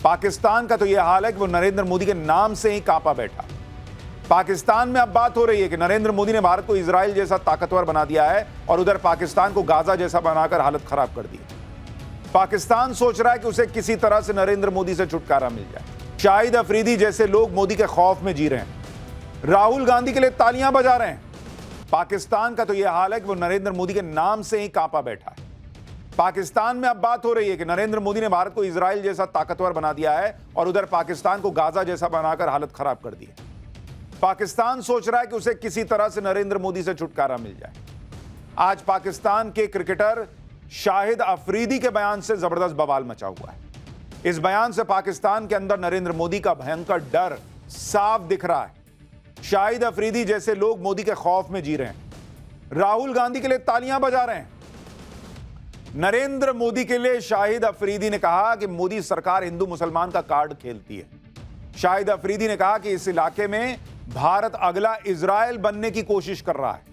पाकिस्तान का तो यह हाल है कि वो नरेंद्र मोदी के नाम से ही कांपा बैठा। पाकिस्तान में अब बात हो रही है कि नरेंद्र मोदी ने भारत को इजराइल जैसा ताकतवर बना दिया है और उधर पाकिस्तान को गाजा जैसा बनाकर हालत खराब कर दी। पाकिस्तान सोच रहा है कि उसे किसी तरह से नरेंद्र मोदी से छुटकारा मिल जाए। शाहिद अफरीदी जैसे लोग मोदी के खौफ में जी रहे हैं, राहुल गांधी के लिए तालियां बजा रहे हैं। पाकिस्तान का तो यह हाल है कि वो नरेंद्र मोदी के नाम से ही कांपा बैठा है। पाकिस्तान में अब बात हो रही है कि नरेंद्र मोदी ने भारत को इजराइल जैसा ताकतवर बना दिया है और उधर पाकिस्तान को गाजा जैसा बनाकर हालत खराब कर दी है। पाकिस्तान सोच रहा है कि उसे किसी तरह से नरेंद्र मोदी से छुटकारा मिल जाए। आज पाकिस्तान के क्रिकेटर शाहिद अफरीदी के बयान से जबरदस्त बवाल मचा हुआ है। इस बयान से पाकिस्तान के अंदर नरेंद्र मोदी का भयंकर डर साफ दिख रहा है। शाहिद अफरीदी जैसे लोग मोदी के खौफ में जी रहे हैं, राहुल गांधी के लिए तालियां बजा रहे हैं। नरेंद्र मोदी के लिए शाहिद अफरीदी ने कहा कि मोदी सरकार हिंदू मुसलमान का कार्ड खेलती है। शाहिद अफरीदी ने कहा कि इस इलाके में भारत अगला इजराइल बनने की कोशिश कर रहा है।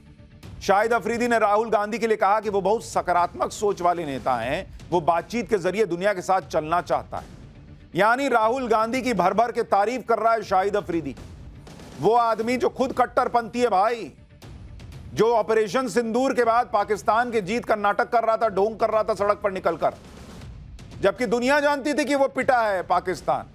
शाहिद अफरीदी ने राहुल गांधी के लिए कहा कि वो बहुत सकारात्मक सोच वाले नेता हैं, वो बातचीत के जरिए दुनिया के साथ चलना चाहता है। यानी राहुल गांधी की भर भर के तारीफ कर रहा है शाहिद अफरीदी, वो आदमी जो खुद कट्टरपंथी है भाई, जो ऑपरेशन सिंदूर के बाद पाकिस्तान के जीत का नाटक कर रहा था, ढोंग कर रहा था सड़क पर निकलकर, जबकि दुनिया जानती थी कि वो पिटा है पाकिस्तान।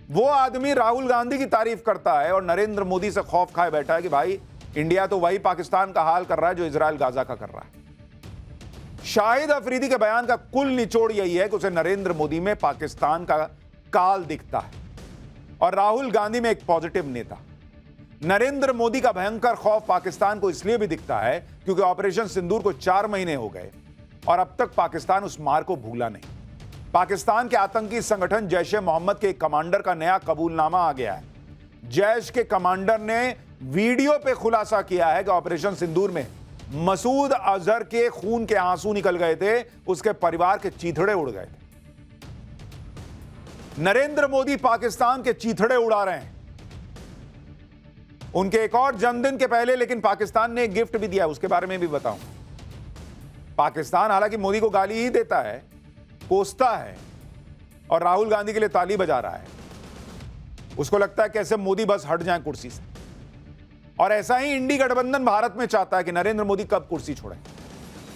वो आदमी राहुल गांधी की तारीफ करता है और नरेंद्र मोदी से खौफ खाए बैठा है कि भाई इंडिया तो वही पाकिस्तान का हाल कर रहा है जो इजराइल गाजा का कर रहा है। शाहिद अफरीदी के बयान का कुल निचोड़ यही है कि उसे नरेंद्र मोदी में पाकिस्तान का काल दिखता है और राहुल गांधी में एक पॉजिटिव नेता। नरेंद्र मोदी का भयंकर खौफ पाकिस्तान को इसलिए भी दिखता है क्योंकि ऑपरेशन सिंदूर को 4 महीने हो गए और अब तक पाकिस्तान उस मार को भूला नहीं। पाकिस्तान के आतंकी संगठन जैश ए मोहम्मद के कमांडर का नया कबूलनामा आ गया है। जैश के कमांडर ने वीडियो पे खुलासा किया है कि ऑपरेशन सिंदूर में मसूद अजहर के खून के आंसू निकल गए थे, उसके परिवार के चीथड़े उड़ गए थे। नरेंद्र मोदी पाकिस्तान के चीथड़े उड़ा रहे हैं। उनके एक और जन्मदिन के पहले लेकिन पाकिस्तान ने एक गिफ्ट भी दिया, उसके बारे में भी बताऊंगा। पाकिस्तान हालांकि मोदी को गाली ही देता है, कोसता है और राहुल गांधी के लिए ताली बजा रहा है। उसको लगता है कैसे मोदी बस हट जाए कुर्सी से। और ऐसा ही इंडी गठबंधन भारत में चाहता है कि नरेंद्र मोदी कब कुर्सी छोड़े।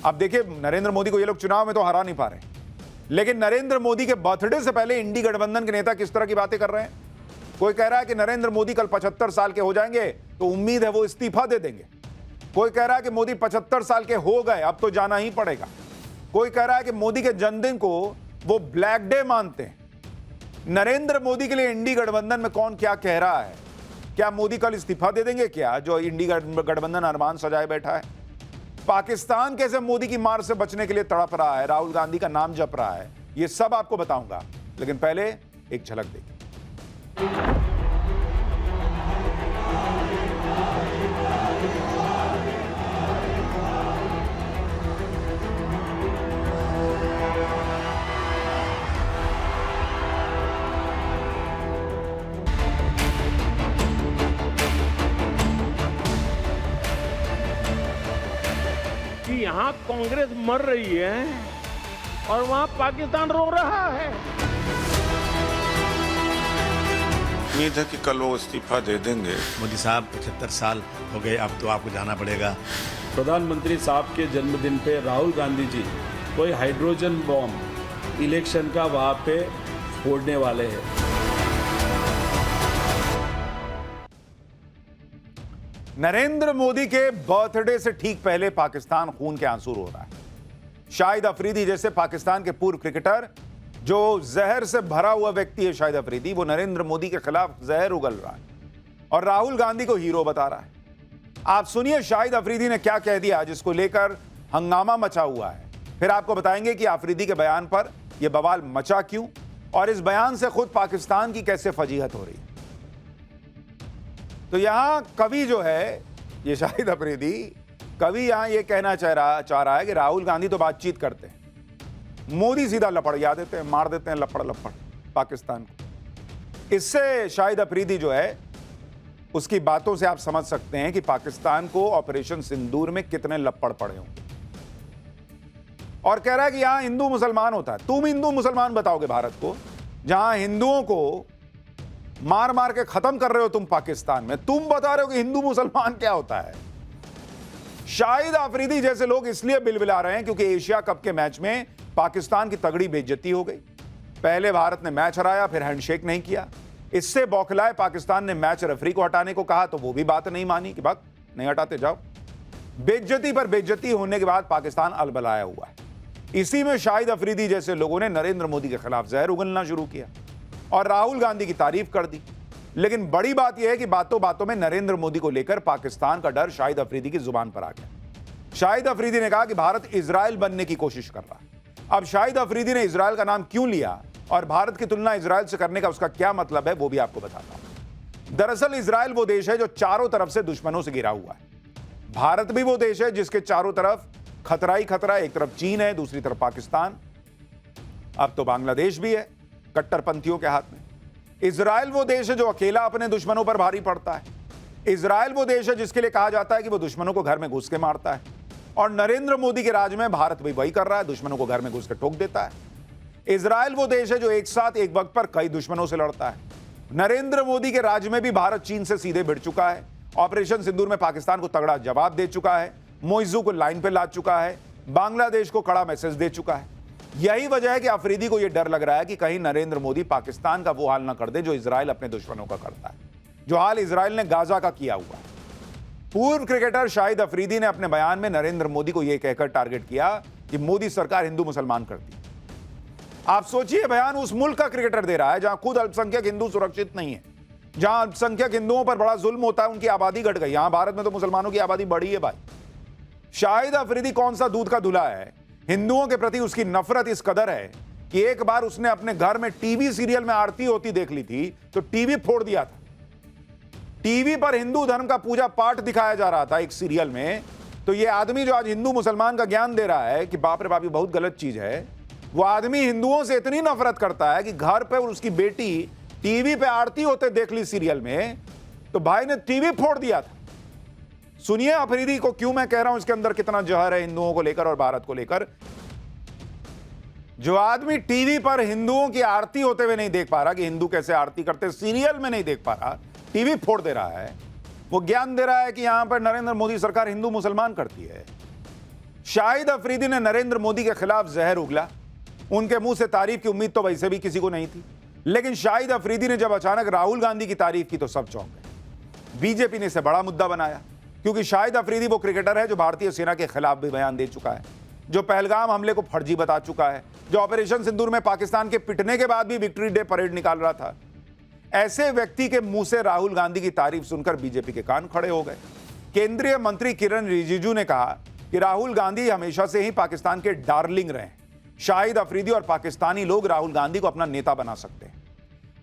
अब देखिए, नरेंद्र मोदी को ये लोग चुनाव में तो हरा नहीं पा रहे, लेकिन नरेंद्र मोदी के बर्थडे से पहले इंडी गठबंधन के नेता किस तरह की बातें कर रहे हैं। कोई कह रहा है कि नरेंद्र मोदी कल 75 साल के हो जाएंगे तो उम्मीद है वो इस्तीफा दे देंगे। कोई कह रहा है कि मोदी 75 साल के हो गए, अब तो जाना ही पड़ेगा। कोई कह रहा है कि मोदी के जन्मदिन को वो ब्लैक डे मानते हैं। नरेंद्र मोदी के लिए इंडी गठबंधन में कौन क्या कह रहा है? क्या मोदी कल इस्तीफा दे देंगे क्या, जो इंडी गठबंधन अरमान सजाए बैठा है? पाकिस्तान कैसे मोदी की मार से बचने के लिए तड़प रहा है, राहुल गांधी का नाम जप रहा है, ये सब आपको बताऊंगा, लेकिन पहले एक झलक देखिए। कि यहाँ कांग्रेस मर रही है और वहाँ पाकिस्तान रो रहा है। उम्मीद है कि कल वो इस्तीफा दे देंगे। मोदी साहब 75 साल हो गए, अब तो आपको जाना पड़ेगा। प्रधानमंत्री साहब के जन्मदिन पे राहुल गांधी जी कोई हाइड्रोजन बॉम्ब इलेक्शन का वहाँ पे फोड़ने वाले हैं। नरेंद्र मोदी के बर्थडे से ठीक पहले पाकिस्तान खून के आंसू रो रहा है। शाहिद अफरीदी जैसे पाकिस्तान के पूर्व क्रिकेटर, जो जहर से भरा हुआ व्यक्ति है शाहिद अफरीदी, वो नरेंद्र मोदी के खिलाफ जहर उगल रहा है और राहुल गांधी को हीरो बता रहा है। आप सुनिए शाहिद अफरीदी ने क्या कह दिया, जिसको लेकर हंगामा मचा हुआ है। फिर आपको बताएंगे कि अफरीदी के बयान पर यह बवाल मचा क्यों और इस बयान से खुद पाकिस्तान की कैसे फजीहत हो रही है। तो यहां कवि जो है, ये शाहिद अफरीदी कवि, यहां ये कहना चाह रहा है कि राहुल गांधी तो बातचीत करते हैं, मोदी सीधा लपड़िया देते हैं, मार देते हैं लपड़ पाकिस्तान को। इससे शाहिद अफरीदी जो है, उसकी बातों से आप समझ सकते हैं कि पाकिस्तान को ऑपरेशन सिंदूर में कितने लपड़ पड़े होंगे। और कह रहा है कि यहां हिंदू मुसलमान होता है, तुम हिंदू मुसलमान बताओगे भारत को, जहां हिंदुओं को मार मार के खत्म कर रहे हो तुम पाकिस्तान में, तुम बता रहे हो कि हिंदू मुसलमान क्या होता है। शाहिद आफरीदी जैसे लोग इसलिए बिलबिला रहे हैं क्योंकि एशिया कप के मैच में पाकिस्तान की तगड़ी बेइज्जती हो गई। पहले भारत ने मैच हराया, फिर हैंडशेक नहीं किया। इससे बौखलाए पाकिस्तान ने मैच रेफरी को हटाने को कहा तो वो भी बात नहीं मानी कि बक नहीं हटाते जाओ। बेइज्जती पर बेइज्जती होने के बाद पाकिस्तान अलबलाया हुआ है। इसी में शाहिद अफरीदी जैसे लोगों ने नरेंद्र मोदी के खिलाफ जहर उगलना शुरू किया और राहुल गांधी की तारीफ कर दी। लेकिन बड़ी बात यह है कि बातों बातों में नरेंद्र मोदी को लेकर पाकिस्तान का डर शाहिद अफरीदी की जुबान पर आ गया। शाहिद अफरीदी ने कहा कि भारत इजराइल बनने की कोशिश कर रहा है। अब शाहिद अफरीदी ने इजराइल का नाम क्यों लिया और भारत की तुलना इजराइल से करने का उसका क्या मतलब है, वो भी आपको बताता हूं। दरअसल इजराइल वो देश है जो चारों तरफ से दुश्मनों से घिरा हुआ है। भारत भी वो देश है जिसके चारों तरफ खतरा ही खतरा। एक तरफ चीन है, दूसरी तरफ पाकिस्तान, अब तो बांग्लादेश भी है कट्टरपंथियों के हाथ में। इजराइल वो देश है जो अकेला अपने दुश्मनों पर भारी पड़ता है। इजराइल वो देश है जिसके लिए कहा जाता है कि वो दुश्मनों को घर में घुस के मारता है। और नरेंद्र मोदी के राज में भारत भी वही कर रहा है, दुश्मनों को घर में घुस के ठोक देता है। इजराइल वो देश है जो एक साथ एक वक्त पर कई दुश्मनों से लड़ता है। नरेंद्र मोदी के राज में भी भारत चीन से सीधे भिड़ चुका है। ऑपरेशन सिंदूर में पाकिस्तान को तगड़ा जवाब दे चुका है, मोइजू को लाइन पे ला चुका है, बांग्लादेश को कड़ा मैसेज दे चुका है। यही वजह है कि अफरीदी को यह डर लग रहा है कि कहीं नरेंद्र मोदी पाकिस्तान का वो हाल ना कर दे जो इजराइल अपने दुश्मनों का करता है, जो हाल इजराइल ने गाजा का किया हुआ है। पूर्व क्रिकेटर शाहिद अफरीदी ने अपने बयान में नरेंद्र मोदी को यह कहकर टारगेट किया कि मोदी सरकार हिंदू मुसलमान करती है। आप सोचिए, बयान उस मुल्क का क्रिकेटर दे रहा है जहां खुद अल्पसंख्यक हिंदू सुरक्षित नहीं है, जहां अल्पसंख्यक हिंदुओं पर बड़ा जुल्म होता है, उनकी आबादी घट गई। यहां भारत में तो मुसलमानों की आबादी बढ़ी है भाई। शाहिद अफरीदी कौन सा दूध का धुला है, हिंदुओं के प्रति उसकी नफरत इस कदर है कि एक बार उसने अपने घर में टीवी सीरियल में आरती होती देख ली थी तो टीवी फोड़ दिया था। टीवी पर हिंदू धर्म का पूजा पाठ दिखाया जा रहा था एक सीरियल में, तो ये आदमी जो आज हिंदू मुसलमान का ज्ञान दे रहा है कि बाप रे बाप ये बहुत गलत चीज है, वो आदमी हिंदुओं से इतनी नफरत करता है कि घर पे उसकी बेटी टीवी पे आरती होते देख ली सीरियल में तो भाई ने टीवी फोड़ दिया था। सुनिए अफरीदी को क्यों मैं कह रहा हूं इसके अंदर कितना जहर है हिंदुओं को लेकर और भारत को लेकर। जो आदमी टीवी पर हिंदुओं की आरती होते हुए नहीं देख पा रहा कि हिंदू कैसे आरती करते, सीरियल में नहीं देख पा रहा, टीवी फोड़ दे रहा है, वो ज्ञान दे रहा है कि यहां पर नरेंद्र मोदी सरकार हिंदू मुसलमान करती है। शाहिद अफरीदी ने नरेंद्र मोदी के खिलाफ जहर उगला। उनके मुंह से तारीफ की उम्मीद तो वैसे भी किसी को नहीं थी, लेकिन शाहिद अफरीदी ने जब अचानक राहुल गांधी की तारीफ की तो सब चौंक गए। बीजेपी ने इसे बड़ा मुद्दा बनाया क्योंकि शाहिद अफरीदी वो क्रिकेटर है जो भारतीय सेना के खिलाफ भी बयान दे चुका है, जो पहलगाम हमले को फर्जी बता चुका है, जो ऑपरेशन सिंदूर में पाकिस्तान के पिटने के बाद भी विक्ट्री डे परेड निकाल रहा था। ऐसे व्यक्ति के मुंह से राहुल गांधी की तारीफ सुनकर बीजेपी के कान खड़े हो गए। केंद्रीय मंत्री किरण रिजिजू ने कहा कि राहुल गांधी हमेशा से ही पाकिस्तान के डार्लिंग रहे हैं। शाहिद अफरीदी और पाकिस्तानी लोग राहुल गांधी को अपना नेता बना सकते हैं।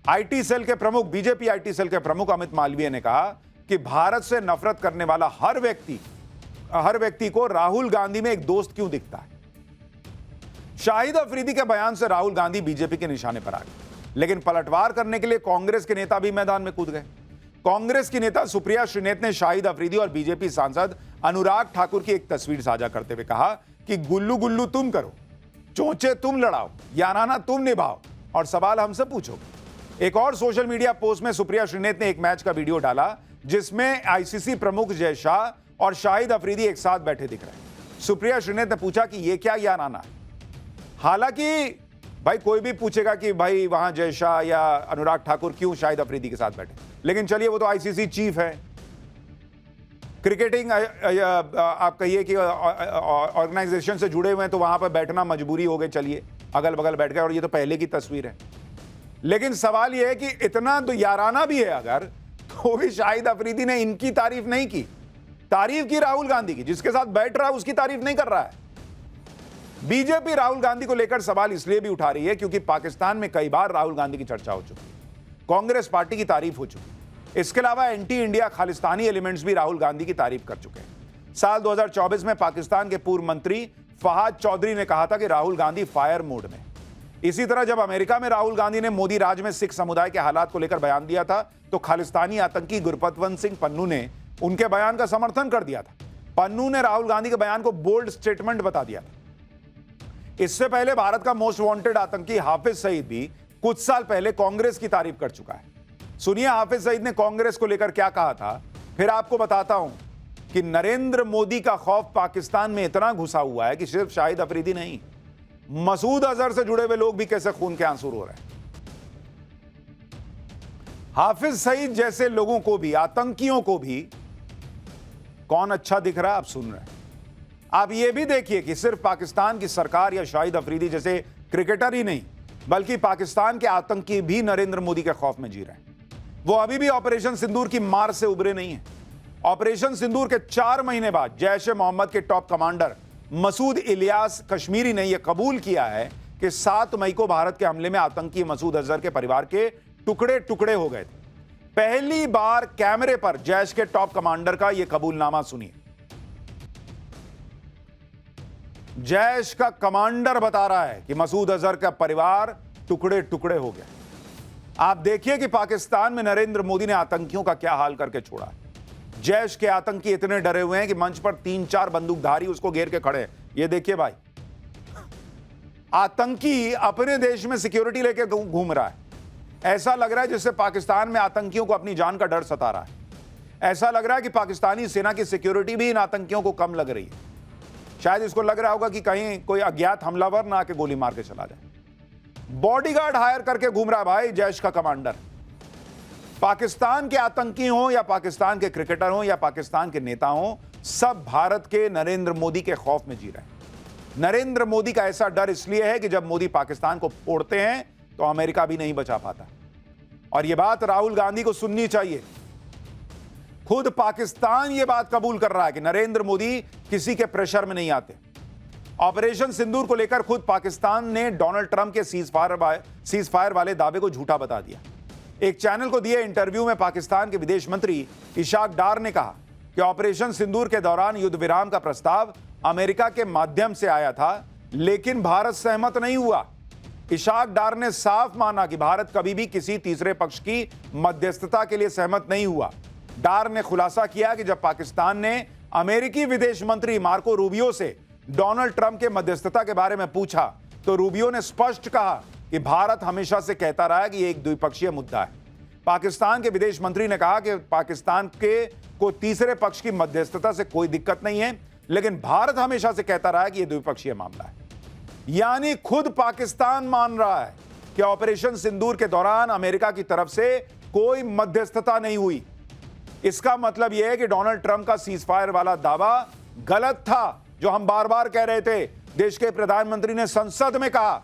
आईटी सेल के प्रमुख, बीजेपी आईटी सेल के प्रमुख अमित मालवीय ने कहा कि भारत से नफरत करने वाला हर व्यक्ति को राहुल गांधी में एक दोस्त क्यों दिखता है। शाहिद अफरीदी के बयान से राहुल गांधी बीजेपी के निशाने पर आ गए, लेकिन पलटवार करने के लिए कांग्रेस के नेता भी मैदान में कूद गए। कांग्रेस की नेता सुप्रिया श्रीनेत ने शाहिद अफरीदी और बीजेपी सांसद अनुराग ठाकुर की एक तस्वीर साझा करते हुए कहा कि गुल्लू गुल्लू तुम करो, चोंचे तुम लड़ाओ, याराना तुम निभाओ और सवाल हमसे पूछो। एक और सोशल मीडिया पोस्ट में सुप्रिया श्रीनेत ने एक मैच का वीडियो डाला जिसमें आईसीसी प्रमुख जय शाह और शाहिद अफरीदी एक साथ बैठे दिख रहे हैं। सुप्रिया श्रीनेत ने पूछा कि यह क्या याराना है। हालांकि भाई कोई भी पूछेगा कि भाई वहां जय शाह या अनुराग ठाकुर क्यों शाहिद अफरीदी के साथ बैठे, लेकिन चलिए वो तो आईसीसी चीफ है, क्रिकेटिंग आप कहिए कि ऑर्गेनाइजेशन से जुड़े हुए हैं तो वहां पर बैठना मजबूरी हो गई, चलिए अगल बगल बैठ गए और ये तो पहले की तस्वीर है। लेकिन सवाल यह है कि इतना तो याराना भी है अगर, तो भी शाहिद अफरीदी ने इनकी तारीफ नहीं की, तारीफ की राहुल गांधी की, जिसके साथ बैठ रहा है उसकी तारीफ नहीं कर रहा है। बीजेपी राहुल गांधी को लेकर सवाल इसलिए भी उठा रही है क्योंकि पाकिस्तान में कई बार राहुल गांधी की चर्चा हो चुकी है, कांग्रेस पार्टी की तारीफ हो चुकी है। इसके अलावा एंटी इंडिया खालिस्तानी एलिमेंट्स भी राहुल गांधी की तारीफ कर चुके हैं। साल 2024 में पाकिस्तान के पूर्व मंत्री फहाद चौधरी ने कहा था कि राहुल गांधी फायर मोड में। इसी तरह जब अमेरिका में राहुल गांधी ने मोदी राज में सिख समुदाय के हालात को लेकर बयान दिया था तो खालिस्तानी आतंकी गुरपतवंत सिंह पन्नू ने उनके बयान का समर्थन कर दिया था। पन्नू ने राहुल गांधी के बयान को बोल्ड स्टेटमेंट बता दिया था। इससे पहले भारत का मोस्ट वांटेड आतंकी हाफिज सईद भी कुछ साल पहले कांग्रेस की तारीफ कर चुका है। सुनिए हाफिज सईद ने कांग्रेस को लेकर क्या कहा था, फिर आपको बताता हूं कि नरेंद्र मोदी का खौफ पाकिस्तान में इतना घुसा हुआ है कि सिर्फ शाहिद अफरीदी नहीं, मसूद अजहर से जुड़े हुए लोग भी कैसे खून के आंसू रो रहे हैं। हाफिज सईद जैसे लोगों को भी, आतंकियों को भी कौन अच्छा दिख रहा है आप सुन रहे हैं। आप यह भी देखिए कि सिर्फ पाकिस्तान की सरकार या शाहिद अफरीदी जैसे क्रिकेटर ही नहीं, बल्कि पाकिस्तान के आतंकी भी नरेंद्र मोदी के खौफ में जी रहे हैं। वो अभी भी ऑपरेशन सिंदूर की मार से उबरे नहीं है। ऑपरेशन सिंदूर के 4 महीने बाद जैश ए मोहम्मद के टॉप कमांडर मसूद इलियास कश्मीरी ने यह कबूल किया है कि 7 मई को भारत के हमले में आतंकी मसूद अजहर के परिवार के टुकड़े टुकड़े हो गए थे। पहली बार कैमरे पर जैश के टॉप कमांडर का यह कबूलनामा सुनिए। जैश का कमांडर बता रहा है कि मसूद अजहर का परिवार टुकड़े टुकड़े हो गया। आप देखिए कि पाकिस्तान में नरेंद्र मोदी ने आतंकियों का क्या हाल करके छोड़ा है। जैश के आतंकी इतने डरे हुए हैं कि मंच पर 3-4 बंदूकधारी उसको घेर के खड़े हैं। ये देखिए भाई, आतंकी अपने देश में सिक्योरिटी लेके घूम रहा है। ऐसा लग रहा है जैसे पाकिस्तान में आतंकियों को अपनी जान का डर सता रहा है। ऐसा लग रहा है कि पाकिस्तानी सेना की सिक्योरिटी भी इन आतंकियों को कम लग रही है। शायद इसको लग रहा होगा कि कहीं कोई अज्ञात हमलावर ना आके गोली मार के चला जाए। बॉडीगार्ड हायर करके घूम रहा है भाई जैश का कमांडर। पाकिस्तान के आतंकी हों या पाकिस्तान के क्रिकेटर हों या पाकिस्तान के नेता हों, सब भारत के नरेंद्र मोदी के खौफ में जी रहे हैं। नरेंद्र मोदी का ऐसा डर इसलिए है कि जब मोदी पाकिस्तान को फोड़ते हैं तो अमेरिका भी नहीं बचा पाता। और यह बात राहुल गांधी को सुननी चाहिए। खुद पाकिस्तान यह बात कबूल कर रहा है कि नरेंद्र मोदी किसी के प्रेशर में नहीं आते। ऑपरेशन सिंदूर को लेकर खुद पाकिस्तान ने डोनाल्ड ट्रंप के सीज फायर वाले दावे को झूठा बता दिया। एक चैनल को दिए इंटरव्यू में पाकिस्तान के विदेश मंत्री इशाक डार ने कहा कि ऑपरेशन सिंदूर के दौरान युद्ध विराम का प्रस्ताव अमेरिका के माध्यम से आया था, लेकिन भारत सहमत नहीं हुआ। इशाक डार ने साफ माना कि भारत कभी भी किसी तीसरे पक्ष की मध्यस्थता के लिए सहमत नहीं हुआ। डार ने खुलासा किया कि जब पाकिस्तान ने अमेरिकी विदेश मंत्री मार्को रूबियो से डोनाल्ड ट्रंप के मध्यस्थता के बारे में पूछा तो रूबियो ने स्पष्ट कहा कि भारत हमेशा से कहता रहा है कि यह एक द्विपक्षीय मुद्दा है। पाकिस्तान के विदेश मंत्री ने कहा कि पाकिस्तान को तीसरे पक्ष की मध्यस्थता से कोई दिक्कत नहीं है, लेकिन भारत हमेशा से कहता रहा है कि यह द्विपक्षीय मामला है। यानी खुद पाकिस्तान मान रहा है कि ऑपरेशन सिंदूर के दौरान अमेरिका की तरफ से कोई मध्यस्थता नहीं हुई। इसका मतलब यह है कि डोनाल्ड ट्रंप का सीजफायर वाला दावा गलत था, जो हम बार बार कह रहे थे। देश के प्रधानमंत्री ने संसद में कहा,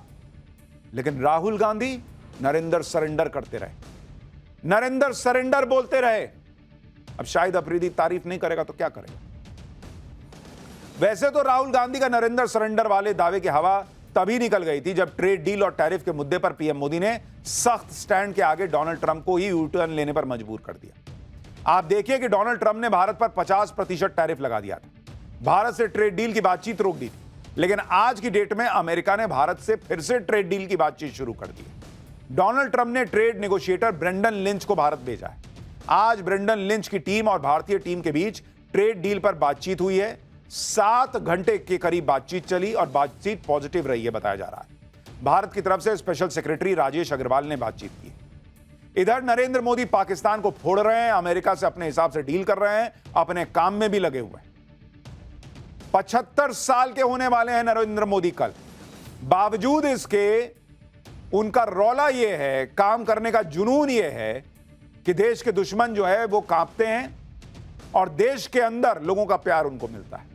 लेकिन राहुल गांधी नरेंद्र सरेंडर करते रहे, नरेंद्र सरेंडर बोलते रहे। अब शाहिद अफरीदी तारीफ नहीं करेगा तो क्या करेगा। वैसे तो राहुल गांधी का नरेंद्र सरेंडर वाले दावे की हवा तभी निकल गई थी जब ट्रेड डील और टैरिफ के मुद्दे पर पीएम मोदी ने सख्त स्टैंड के आगे डोनाल्ड ट्रंप को ही यू टर्न लेने पर मजबूर कर दिया। आप देखिए कि डोनाल्ड ट्रंप ने भारत पर 50% टैरिफ लगा दिया था, भारत से ट्रेड डील की बातचीत रोक दी थी, लेकिन आज की डेट में अमेरिका ने भारत से फिर से ट्रेड डील की बातचीत शुरू कर दी है। डोनाल्ड ट्रंप ने ट्रेड नेगोशिएटर ब्रेंडन लिंच को भारत भेजा है। आज ब्रेंडन लिंच की टीम और भारतीय टीम के बीच ट्रेड डील पर बातचीत हुई है। 7 घंटे के करीब बातचीत चली और बातचीत पॉजिटिव रही है बताया जा रहा है। भारत की तरफ से स्पेशल सेक्रेटरी राजेश अग्रवाल ने बातचीत की। इधर नरेंद्र मोदी पाकिस्तान को फोड़ रहे हैं, अमेरिका से अपने हिसाब से डील कर रहे हैं, अपने काम में भी लगे हुए हैं। 75 साल के होने वाले हैं नरेंद्र मोदी कल। बावजूद इसके उनका रौला यह है, काम करने का जुनून यह है कि देश के दुश्मन जो है वो कांपते हैं और देश के अंदर लोगों का प्यार उनको मिलता है।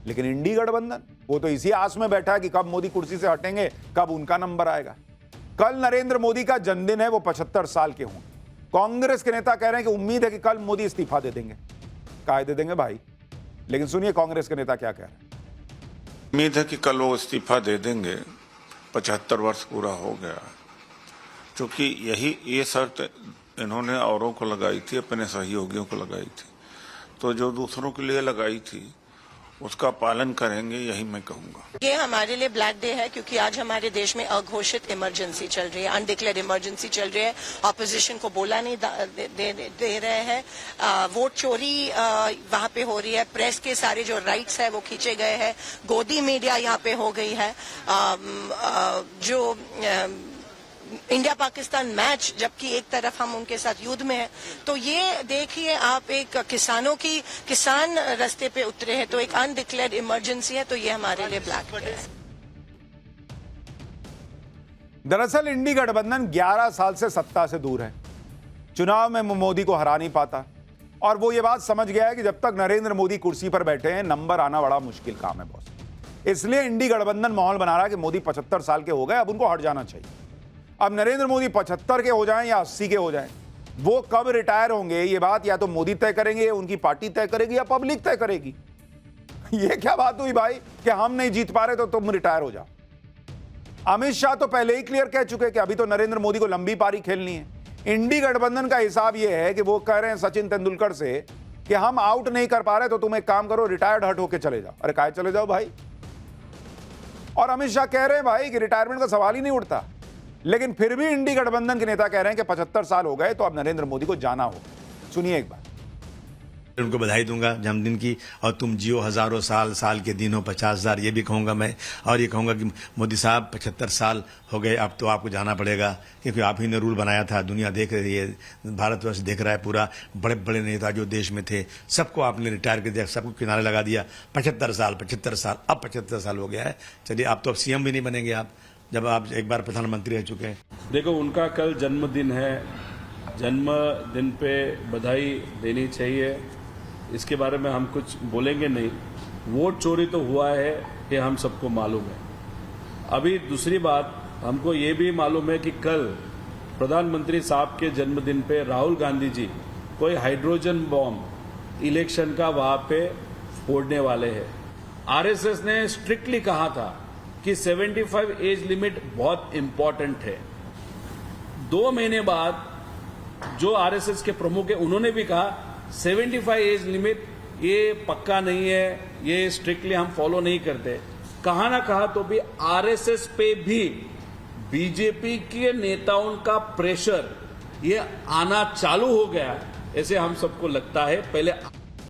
लेकिन इंडी गठबंधन वो तो इसी आस में बैठा है कि कब मोदी कुर्सी से हटेंगे, कब उनका नंबर आएगा। कल नरेंद्र मोदी का जन्मदिन है, वो 75 साल के होंगे। कांग्रेस के नेता कह रहे हैं कि उम्मीद है कि कल मोदी इस्तीफा दे देंगे। काहे दे देंगे भाई, लेकिन सुनिए कांग्रेस के नेता क्या कह रहे हैं। उम्मीद है कि कल वो इस्तीफा दे देंगे। 75 वर्ष पूरा हो गया, क्योंकि ये शर्त इन्होंने औरों को लगाई थी, अपने सहयोगियों को लगाई थी, तो जो दूसरों के लिए लगाई थी उसका पालन करेंगे, यही मैं कहूंगा। ये हमारे लिए ब्लैक डे है, क्योंकि आज हमारे देश में अघोषित इमरजेंसी चल रही है, अनडिक्लेयर्ड इमरजेंसी चल रही है। ऑपोजिशन को बोला नहीं दे रहे हैं, वोट चोरी वहां पे हो रही है, प्रेस के सारे जो राइट्स है वो खींचे गए हैं, गोदी मीडिया यहाँ पे हो गई है, जो इंडिया पाकिस्तान मैच, जबकि एक तरफ हम उनके साथ युद्ध में हैं। तो ये देखिए आप, एक किसान रास्ते पे उतरे हैं, तो एक अनडिक्लेयर्ड इमरजेंसी है, तो ये हमारे लिए ब्लैक है। दरअसल इंडी गठबंधन 11 साल से सत्ता से दूर है, चुनाव में मोदी को हरा नहीं पाता, और वो ये बात समझ गया है कि जब तक नरेंद्र मोदी कुर्सी पर बैठे हैं नंबर आना बड़ा मुश्किल काम है बॉस। इसलिए इंडी गठबंधन माहौल बना रहा है कि मोदी 75 साल के हो गए, अब उनको हट जाना चाहिए। अब नरेंद्र मोदी 75 के हो जाएं या 80 के हो जाएं, वो कब रिटायर होंगे ये बात या तो मोदी तय करेंगे, उनकी पार्टी तय करेगी, या पब्लिक तय करेगी। ये क्या बात हुई भाई कि हम नहीं जीत पा रहे तो तुम रिटायर हो जाओ। अमित शाह तो पहले ही क्लियर कह चुके कि अभी तो नरेंद्र मोदी को लंबी पारी खेलनी है। इंडी गठबंधन का हिसाब यह है कि वो कह रहे हैं सचिन तेंदुलकर से कि हम आउट नहीं कर पा रहे तो तुम एक काम करो, रिटायर्ड हट होके चले जाओ। अरे काहे चले जाओ भाई। और अमित शाह कह रहे हैं भाई कि रिटायरमेंट का सवाल ही नहीं उठता, लेकिन फिर भी इंडी गठबंधन के नेता कह रहे हैं कि 75 साल हो गए तो अब नरेंद्र मोदी को जाना हो। सुनिए एक बार। उनको बधाई दूंगा जन्मदिन की, और तुम जियो हजारों साल, साल के दिन हो 50,000, ये भी कहूंगा मैं। और ये कहूंगा कि मोदी साहब 75 साल हो गए, अब तो आपको जाना पड़ेगा, क्योंकि आप ही ने रूल बनाया था, दुनिया देख रही है, भारतवर्ष देख रहा है पूरा। बड़े बड़े नेता जो देश में थे सबको आपने रिटायर कर दिया, सबको किनारे लगा दिया। 75 साल, अब 75 साल हो गया है। चलिए आप तो अब सीएम भी नहीं बनेंगे आप, जब आप एक बार प्रधानमंत्री रह चुके हैं। देखो, उनका कल जन्मदिन है, जन्मदिन पे बधाई देनी चाहिए, इसके बारे में हम कुछ बोलेंगे नहीं। वोट चोरी तो हुआ है, ये हम सबको मालूम है। अभी दूसरी बात, हमको ये भी मालूम है कि कल प्रधानमंत्री साहब के जन्मदिन पे राहुल गांधी जी कोई हाइड्रोजन बॉम्ब इलेक्शन का वहां पे फोड़ने वाले हैं। आरएसएस ने स्ट्रिक्टली कहा था कि 75 एज लिमिट बहुत इंपॉर्टेंट है। 2 महीने बाद जो आरएसएस के प्रमुख है उन्होंने भी कहा 75 एज लिमिट ये पक्का नहीं है, ये स्ट्रिक्टली हम फॉलो नहीं करते। कहा ना कहा तो भी आरएसएस पे भी बीजेपी के नेताओं का प्रेशर ये आना चालू हो गया, ऐसे हम सबको लगता है। पहले